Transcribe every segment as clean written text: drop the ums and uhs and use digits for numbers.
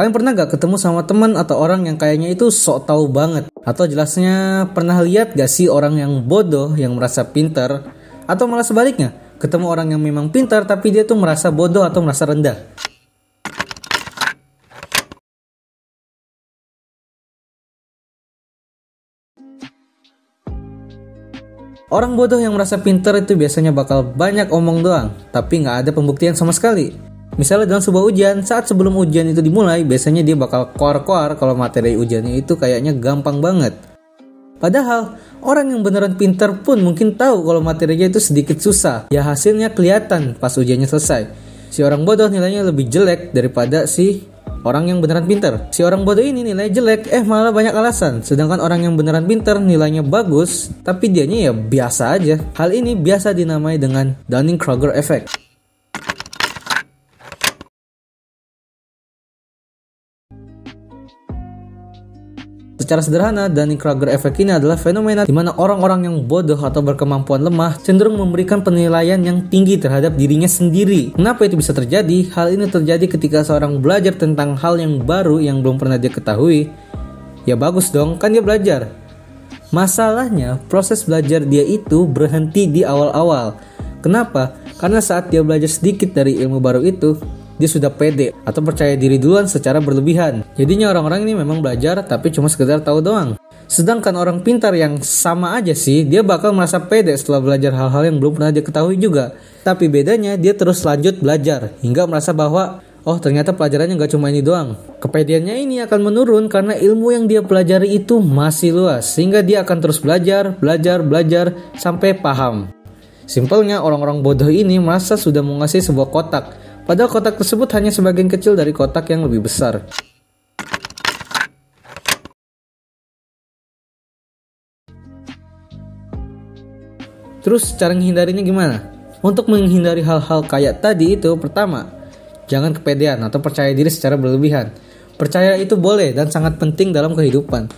Kalian pernah gak ketemu sama teman atau orang yang kayaknya itu sok tahu banget? Atau jelasnya pernah lihat gak sih orang yang bodoh yang merasa pintar? Atau malah sebaliknya, ketemu orang yang memang pintar tapi dia tuh merasa bodoh atau merasa rendah? Orang bodoh yang merasa pintar itu biasanya bakal banyak omong doang, tapi nggak ada pembuktian sama sekali. Misalnya dalam sebuah ujian, saat sebelum ujian itu dimulai, biasanya dia bakal koar-koar kalau materi ujiannya itu kayaknya gampang banget. Padahal, orang yang beneran pintar pun mungkin tahu kalau materinya itu sedikit susah. Ya hasilnya kelihatan pas ujiannya selesai. Si orang bodoh nilainya lebih jelek daripada si orang yang beneran pintar. Si orang bodoh ini nilai jelek, malah banyak alasan. Sedangkan orang yang beneran pintar nilainya bagus, tapi dianya ya biasa aja. Hal ini biasa dinamai dengan Dunning-Kruger effect. Secara sederhana, Dunning-Kruger effect ini adalah fenomena di mana orang-orang yang bodoh atau berkemampuan lemah cenderung memberikan penilaian yang tinggi terhadap dirinya sendiri. Kenapa itu bisa terjadi? Hal ini terjadi ketika seorang belajar tentang hal yang baru yang belum pernah dia ketahui. Ya bagus dong, kan dia belajar. Masalahnya, proses belajar dia itu berhenti di awal-awal. Kenapa? Karena saat dia belajar sedikit dari ilmu baru itu, dia sudah pede atau percaya diri duluan secara berlebihan. Jadinya orang-orang ini memang belajar tapi cuma sekedar tahu doang. Sedangkan orang pintar yang sama aja sih, dia bakal merasa pede setelah belajar hal-hal yang belum pernah dia ketahui juga. Tapi bedanya dia terus lanjut belajar hingga merasa bahwa oh ternyata pelajarannya gak cuma ini doang. Kepedeannya ini akan menurun karena ilmu yang dia pelajari itu masih luas, sehingga dia akan terus belajar sampai paham. Simpelnya orang-orang bodoh ini merasa sudah menguasai sebuah kotak, padahal kotak tersebut hanya sebagian kecil dari kotak yang lebih besar. Terus cara menghindarinya gimana? Untuk menghindari hal-hal kayak tadi itu, pertama, jangan kepedean atau percaya diri secara berlebihan. Percaya itu boleh dan sangat penting dalam kehidupan.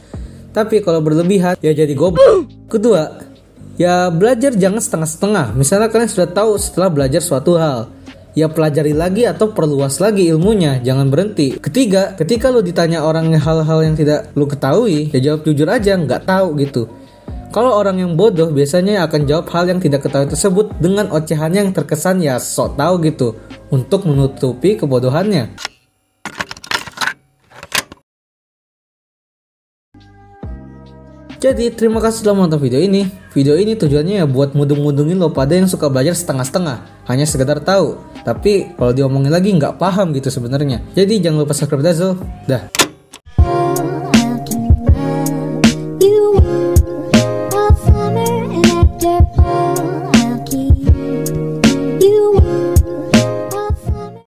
Tapi kalau berlebihan, ya jadi goblok. Kedua, ya belajar jangan setengah-setengah. Misalnya kalian sudah tahu setelah belajar suatu hal, ya pelajari lagi atau perluas lagi ilmunya, jangan berhenti. Ketiga, ketika lu ditanya orang hal-hal yang tidak lu ketahui, ya jawab jujur aja, nggak tahu gitu. Kalau orang yang bodoh biasanya akan jawab hal yang tidak ketahui tersebut dengan ocehan yang terkesan ya sok tahu gitu, untuk menutupi kebodohannya. Jadi terima kasih telah menonton video ini. Video ini tujuannya ya buat mudung-mudungin lo pada yang suka belajar setengah-setengah, hanya sekedar tahu, tapi kalau diomongin lagi nggak paham gitu sebenarnya. Jadi jangan lupa subscribe Dazzle. Dah.